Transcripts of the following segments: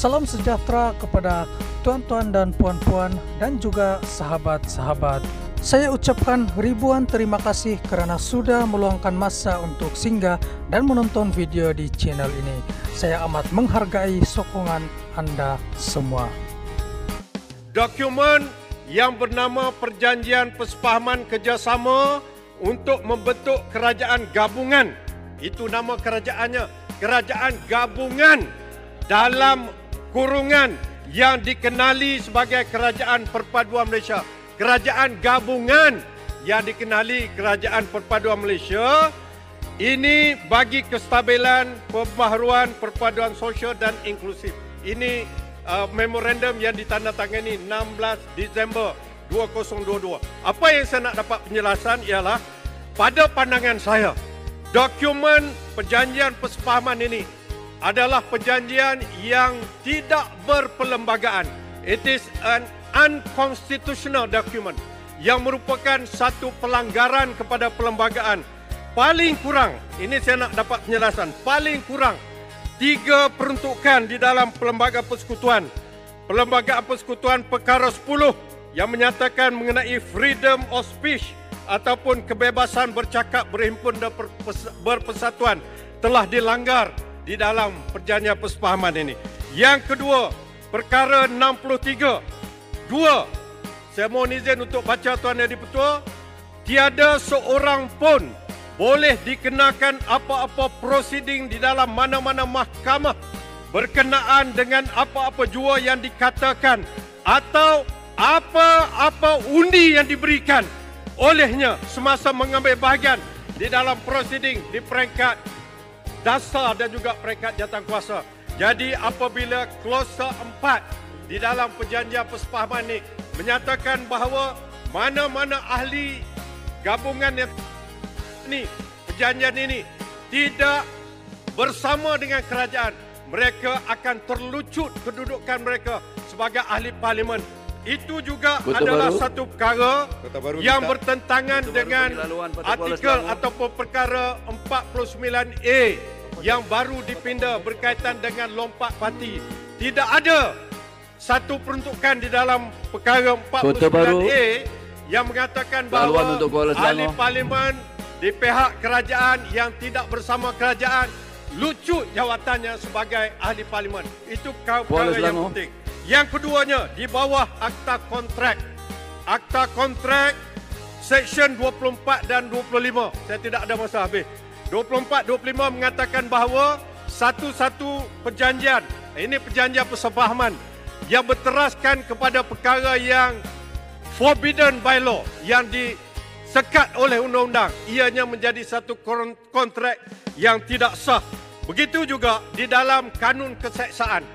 Salam sejahtera kepada tuan-tuan dan puan-puan dan juga sahabat-sahabat. Saya ucapkan ribuan terima kasih kerana sudah meluangkan masa untuk singgah dan menonton video di channel ini. Saya amat menghargai sokongan anda semua. Dokumen yang bernama Perjanjian Persefahaman Kerjasama untuk membentuk Kerajaan Gabungan. Itu nama kerajaannya, Kerajaan Gabungan dalam kurungan yang dikenali sebagai Kerajaan Perpaduan Malaysia. Kerajaan Gabungan yang dikenali Kerajaan Perpaduan Malaysia ini bagi kestabilan, pembaharuan, perpaduan sosial dan inklusif. Ini memorandum yang ditandatangani 16 Disember 2022. Apa yang saya nak dapat penjelasan ialah pada pandangan saya, dokumen Perjanjian Persefahaman ini adalah perjanjian yang tidak berperlembagaan. It is an unconstitutional document yang merupakan satu pelanggaran kepada perlembagaan. Paling kurang, ini saya nak dapat penjelasan, paling kurang 3 peruntukan di dalam Perlembagaan Persekutuan. Perlembagaan Persekutuan Perkara 10 yang menyatakan mengenai freedom of speech ataupun kebebasan bercakap, berhimpun dan berpersatuan telah dilanggar di dalam Perjanjian Persefahaman ini. Yang kedua, Perkara 63. 2. Saya mohon izin untuk baca Tuan Yang di-Pertua. Tiada seorang pun boleh dikenakan apa-apa prosiding di dalam mana-mana mahkamah berkenaan dengan apa-apa jua yang dikatakan atau apa-apa undi yang diberikan olehnya semasa mengambil bahagian di dalam prosiding di peringkat dasar dan juga peringkat jawatankuasa. Jadi apabila klausa 4 di dalam Perjanjian Persefahaman ini menyatakan bahawa mana-mana ahli gabungan yang ini, perjanjian ini tidak bersama dengan kerajaan, mereka akan terlucut kedudukan mereka sebagai ahli parlimen. Itu juga adalah satu perkara yang bertentangan dengan artikel ataupun perkara 49A yang baru dipinda berkaitan dengan lompat parti. Tidak ada satu peruntukan di dalam perkara 49A yang mengatakan bahawa ahli parlimen di pihak kerajaan yang tidak bersama kerajaan lucut jawatannya sebagai ahli parlimen. Itu perkara yang penting. Yang keduanya, di bawah Akta Kontrak. Akta Kontrak Seksyen 24 dan 25. Saya tidak ada masa habis. 24-25 mengatakan bahawa satu-satu perjanjian, ini perjanjian persefahaman yang berteraskan kepada perkara yang forbidden by law, yang disekat oleh undang-undang, ianya menjadi satu kontrak yang tidak sah. Begitu juga di dalam kanun keseksaan.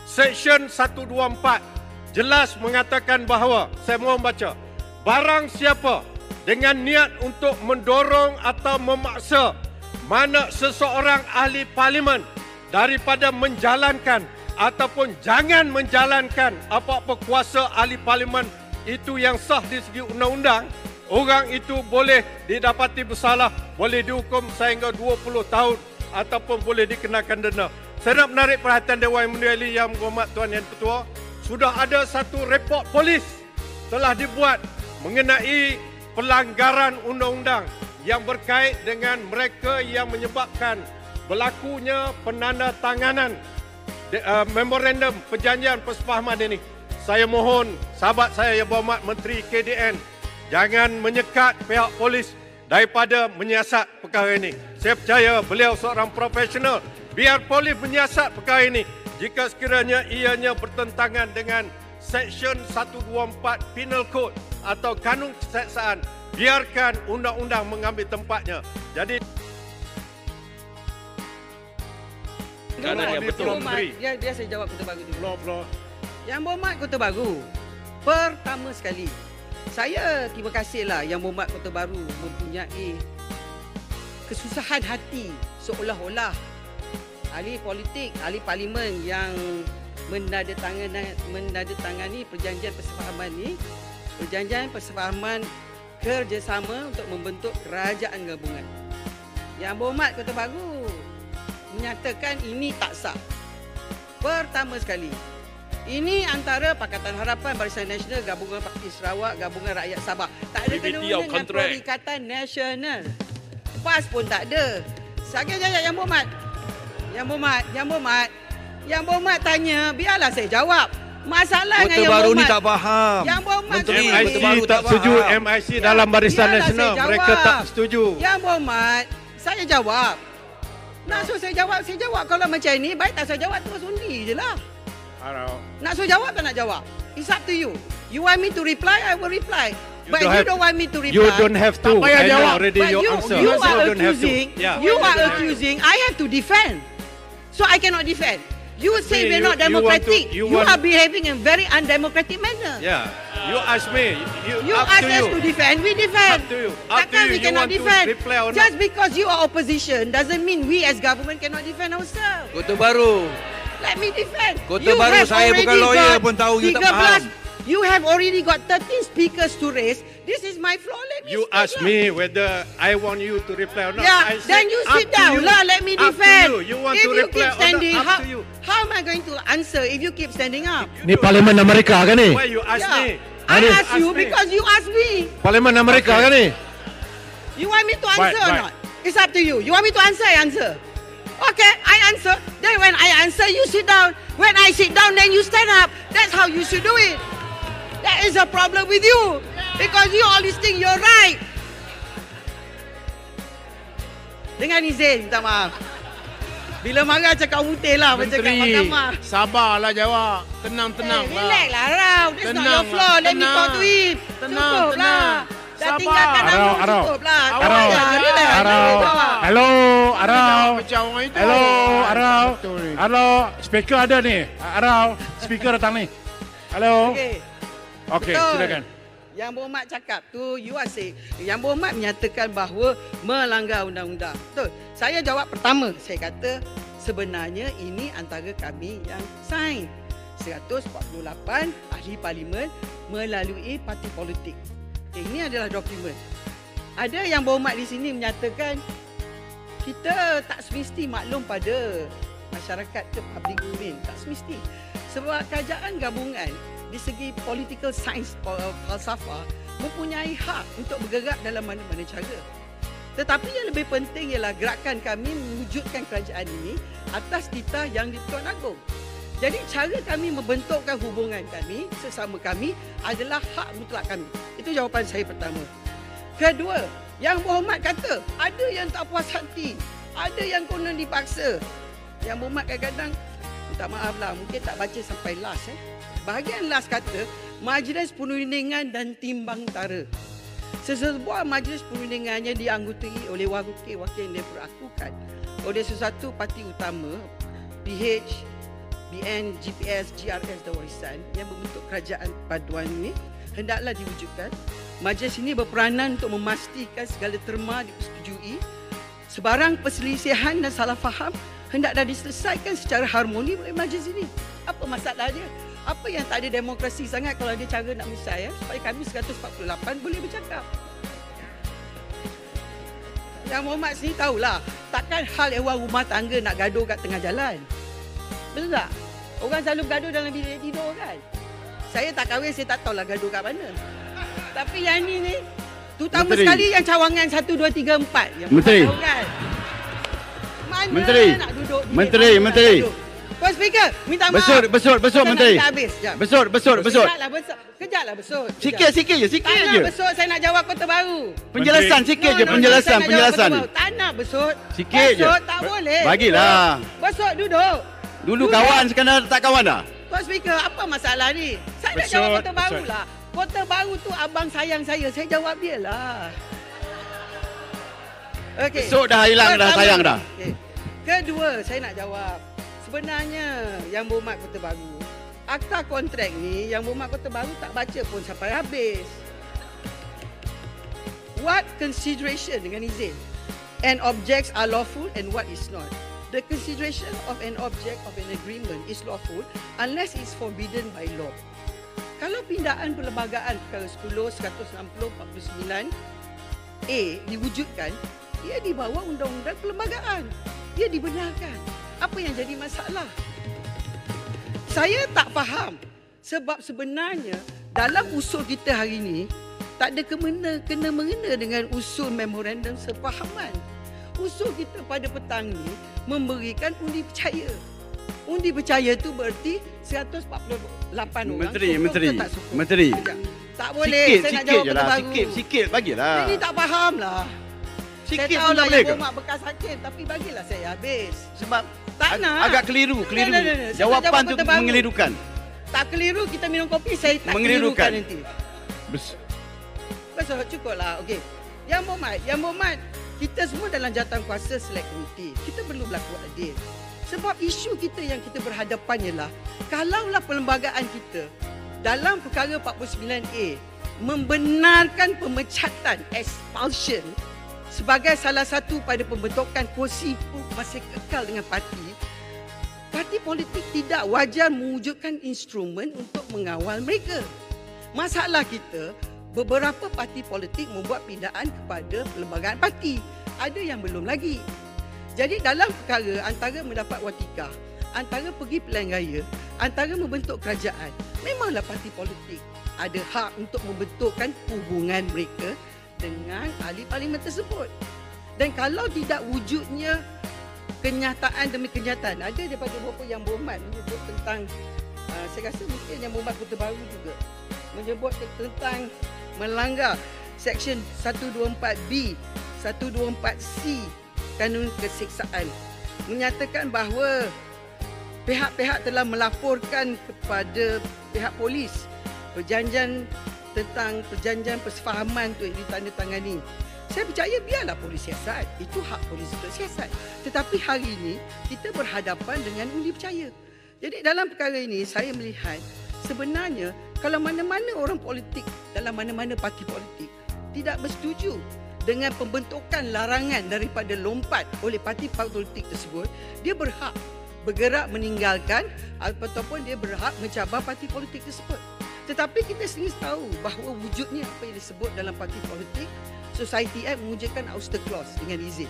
Seksyen 124 jelas mengatakan bahawa, saya mohon baca, barang siapa dengan niat untuk mendorong atau memaksa mana seseorang ahli parlimen daripada menjalankan ataupun jangan menjalankan apa-apa kuasa ahli parlimen itu yang sah di segi undang-undang, orang itu boleh didapati bersalah, boleh dihukum sehingga 20 tahun ataupun boleh dikenakan denda. Saya nak menarik perhatian Dewan Yang Mulia Yang Berhormat Tuan Yang Di-Pertua, sudah ada satu report polis telah dibuat mengenai pelanggaran undang-undang yang berkait dengan mereka yang menyebabkan berlakunya penandatanganan memorandum Perjanjian Persefahaman ini. Saya mohon sahabat saya Yang Berhormat Menteri KDN jangan menyekat pihak polis daripada menyiasat perkara ini. Saya percaya beliau seorang profesional. Biar polis menyiasat perkara ini. Jika sekiranya ianya bertentangan dengan Seksyen 124 Penal Code atau kanun keseksaan, biarkan undang-undang mengambil tempatnya. Jadi yang betul. Dia saya jawab Kota Baru dulu. Yang Berhormat Kota Baru, pertama sekali, saya terima kasihlah Yang Berhormat Kota Baru mempunyai kesusahan hati seolah-olah ahli politik, ahli parlimen yang menandatangani perjanjian persefahaman ini, perjanjian persefahaman kerjasama untuk membentuk kerajaan gabungan. Yang Berhormat Kota Baru menyatakan ini tak sah. Pertama sekali, ini antara Pakatan Harapan, Barisan Nasional, Gabungan Parti Sarawak, Gabungan Rakyat Sabah. Tak ada kena-mena dengan Perikatan Nasional. PAS pun tak ada. Sekali jaya Yang Berhormat. Yang Berhormat tanya, biarlah saya jawab. Masalah dengan Yang baru Berhormat. ni tak faham. Yang Berhormat MIC tak setuju. MIC dalam Barisan Nasional mereka tak setuju. Yang Berhormat, saya jawab. Nak suruh saya jawab. Kalau macam ni, baik tak saya jawab, terus undi je lah. Nak suruh jawab tak nak jawab? It's up to you. You want me to reply, I will reply. But you don't want me to reply. You don't have to. I know already your answer. You are accusing. I have to defend. So I cannot defend. You say we're not democratic. You are behaving in very undemocratic manner. Yeah. You ask me. You ask us to defend, we defend. Up to you. Takkan we cannot defend. Just Just because you are opposition doesn't mean we as government cannot defend ourselves. Kota Baru. Let me defend. Kota Baru, saya bukan lawyer pun tahu you tak faham. You have already got 13 speakers to raise. This is my floor. Let me You speak ask me whether I want you to reply or not. Yeah, then you sit down lah. Let me defend. You want if to you reply keep standing, or not? Up to you. how am I going to answer if you keep standing up? Ni Parlimen Amerika kan ni? Why you ask me? I ask you because you ask me. Parlimen Amerika kan ni? You want me to answer or not? It's up to you. You want me to answer, I answer. Okay, I answer. Then when I answer, you sit down. When I sit down, then you stand up. That's how you should do it. That is a problem with you. Because you always think you're right. Dengan izin, minta maaf. Bila marah cakap putih lah macam kat mahkamah. Sabarlah jawab. Tenang-tenang lah. Relax lah, Rau. That's not your floor. Let me talk to him. Cukup lah. Dah tinggalkan Rau. Cukup lah. Hello, Arau. Macam orang itu. Hello, Arau. Hello, speaker ada ni. Arau, speaker datang ni. Hello. Okey, silakan. Yang Berhormat cakap tu, you are say. Yang Berhormat menyatakan bahawa melanggar undang-undang. Betul. Saya jawab pertama. Saya kata sebenarnya ini antara kami yang sign. 148 ahli parlimen melalui parti politik. Okay, ini adalah dokumen. Ada Yang Berhormat di sini menyatakan kita tak semesti maklum pada masyarakat ke public domain. Tak semesti. Sebab kerajaan gabungan di segi political science, falsafah, mempunyai hak untuk bergerak dalam mana-mana cara. Tetapi yang lebih penting ialah gerakan kami mewujudkan kerajaan ini atas titah Yang di-Pertuan Agong. Jadi cara kami membentukkan hubungan kami, sesama kami adalah hak mutlak kami. Itu jawapan saya pertama. Kedua, Yang Berhormat kata ada yang tak puas hati, ada yang konon dipaksa. Yang Berhormat kadang-kadang, minta maaf lah, mungkin tak baca sampai last. Bahagian last kata, Majlis Perundingan dan Timbang Tara. Sesebuah majlis perundingan yang dianggotai oleh wakil-wakil yang diperakukan oleh sesuatu parti utama, PH, BN, GPS, GRS dan Warisan yang membentuk kerajaan paduan ini hendaklah diwujudkan. Majlis ini berperanan untuk memastikan segala terma dipersetujui. Sebarang perselisihan dan salah faham hendaklah diselesaikan secara harmoni oleh majlis ini. Apa masalah dia? Apa yang tak ada demokrasi sangat kalau ada cara nak misai supaya kami 148 boleh bercakap. Yang Berhormat sini tahulah, takkan hal ehwal rumah tangga nak gaduh kat tengah jalan. Betul tak? Orang selalu gaduh dalam bilik tidur kan? Saya tak kahwin, saya tak tahulah gaduh kat mana. Tapi yang ni, terutama sekali yang cawangan 1, 2, 3, 4. Yang Menteri. tahu kan? Mana Menteri. nak duduk bilik Menteri, mana Menteri. nak gaduh? Tuan Speaker, minta maaf. Besut, Menteri. Besut. Kejaplah besut. Sikit je. Tak nak besut, saya nak jawab Kota Baru. Penjelasan sikit je, saya nak jawab penjelasan. Kota Baru. Tak nak besut. Sikit je. Besut tak boleh. Bagilah. Besut duduk. Dulu kawan, sekarang tak kawan dah. Tuan Speaker, apa masalah ni? Saya nak jawab Kota Baru lah. Kota Baru tu abang sayang saya jawab dia lah. Okey. Besut dah hilang dah, sayang dah. Okay. Kedua, saya nak jawab. Sebenarnya Yang Berhormat Kota Baru, akta kontrak ni Yang Berhormat Kota Baru tak baca pun sampai habis. What consideration dengan izin and objects are lawful and what is not. The consideration of an object of an agreement is lawful unless it's forbidden by law. Kalau pindaan perlembagaan perkara 10/160/49A diwujudkan, ia di bawah undang-undang perlembagaan. Ia dibenarkan. Apa yang jadi masalah? Saya tak faham. Sebab sebenarnya dalam usul kita hari ini tak ada kena-mengena dengan usul memorandum sepahaman. Usul kita pada petang ni memberikan undi percaya. Undi percaya tu berarti 148 orang. Menteri. Tak boleh, saya nak jawab benda baru. Sikit bagilah. Ini tak faham lah. Sikit saya pun tahu tak lah boleh yang ke? bermak bekas hakim, tapi bagilah saya habis. Sebab Tak nak. agak keliru. No. Saya nak Jawapan jawab tu benda baru. mengelirukan. Tak keliru, kita minum kopi, saya tak Mengelirukan. kelirukan nanti. Betul, cukup lah. Okey. Yang Muhammad, kita semua dalam jawatan-kuasa select komiti. Kita perlu berlaku adil. Sebab isu kita yang kita berhadapan ialah, kalaulah perlembagaan kita dalam perkara 49A membenarkan pemecatan, expulsion sebagai salah satu pada pembentukan kursi masih kekal dengan parti politik tidak wajar mewujudkan instrumen untuk mengawal mereka. Masalah kita, beberapa parti politik membuat pindaan kepada perlembagaan parti. Ada yang belum lagi. Jadi dalam perkara antara mendapat watikah, antara pergi pilihan raya, antara membentuk kerajaan, memanglah parti politik ada hak untuk membentukkan hubungan mereka dengan ahli parlimen tersebut. Dan kalau tidak wujudnya kenyataan demi kenyataan, ada daripada beberapa yang berhormat menyebut tentang, saya rasa mungkin yang berhormat Kota Baru juga, menyebut tentang melanggar Seksyen 124B, 124C Kanun Keseksaan, menyatakan bahawa pihak-pihak telah melaporkan kepada pihak polis perjanjian persefahaman tu yang ditandatangani. Saya percaya biarlah polis siasat, itu hak polis untuk siasat. Tetapi hari ini kita berhadapan dengan undi percaya. Jadi dalam perkara ini saya melihat sebenarnya kalau mana-mana orang politik dalam mana-mana parti politik tidak bersetuju dengan pembentukan larangan daripada lompat oleh parti politik tersebut, dia berhak bergerak meninggalkan ataupun dia berhak mencabar parti politik tersebut. Tetapi kita sendiri tahu bahawa wujudnya apa yang disebut dalam parti politik, Society Act mewujudkan ouster clause dengan izin.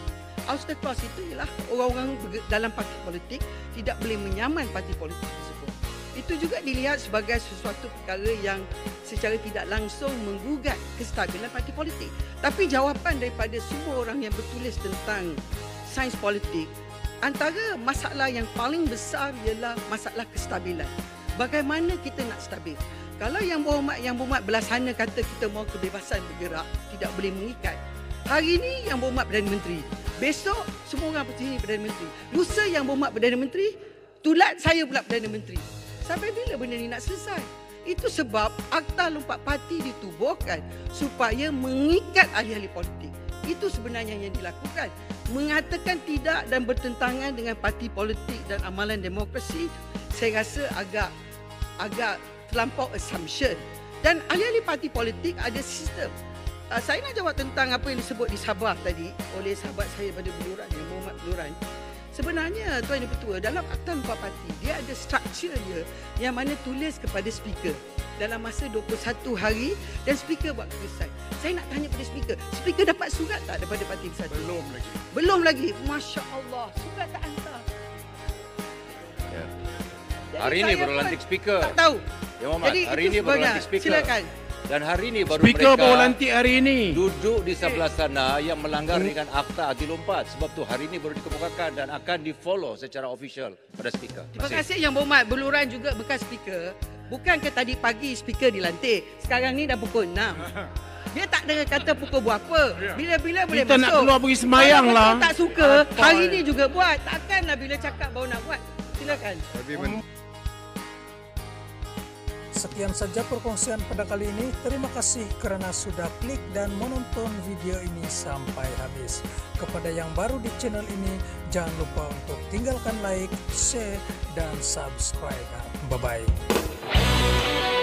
Ouster clause itu ialah orang-orang dalam parti politik tidak boleh menyaman parti politik tersebut. Itu juga dilihat sebagai sesuatu perkara yang secara tidak langsung menggugat kestabilan parti politik. Tapi jawapan daripada semua orang yang bertulis tentang sains politik, antara masalah yang paling besar ialah masalah kestabilan. Bagaimana kita nak stabil? Kalau yang berhormat belasana kata kita mahu kebebasan bergerak, tidak boleh mengikat. Hari ini yang berhormat Perdana Menteri, besok semua orang bertanya Perdana Menteri. Lusa yang berhormat Perdana Menteri, tulat saya pula Perdana Menteri. Sampai bila benda ni nak selesai? Itu sebab Akta Lompat Parti ditubuhkan supaya mengikat ahli-ahli politik. Itu sebenarnya yang dilakukan. Mengatakan tidak dan bertentangan dengan parti politik dan amalan demokrasi, saya rasa agak terlampau assumption. Dan ahli-ahli parti politik ada sistem. Saya nak jawab tentang apa yang disebut di Sabah tadi oleh sahabat saya pada Beluran, yang Muhammad Beluran. Sebenarnya Tuan Yang Ketua, dalam Akta Lompat Parti dia ada struktur dia yang mana tulis kepada speaker dalam masa 21 hari dan speaker buat keputusan. Saya nak tanya pada speaker dapat surat tak daripada parti bersatu? Belum lagi. Masya Allah, surat tak hantar. Ya. Hari ini baru lantik speaker. Tak tahu. Ya Muhammad, hari ini baru lantik speaker. Silakan. Dan hari ini baru Speaker mereka baru lantik hari ini. duduk di sebelah sana yang melanggar dengan Akta Anti Lompat. Sebab tu hari ini baru dikemukakan dan akan di-follow secara official pada speaker. Terima kasih Yang Berhormat. Beluran juga bekas speaker. Bukankah tadi pagi speaker dilantik? Sekarang ni dah pukul 6. Dia tak ada kata pukul berapa. Bila-bila boleh Kita masuk. nak keluar pergi sembahyang Kalau lah. tak suka, hari ni juga buat. Takkanlah bila cakap baru nak buat. Silakan. Sekian saja perkongsian pada kali ini. Terima kasih kerana sudah klik dan menonton video ini sampai habis. Kepada yang baru di channel ini, jangan lupa untuk tinggalkan like, share, dan subscribe. Bye-bye.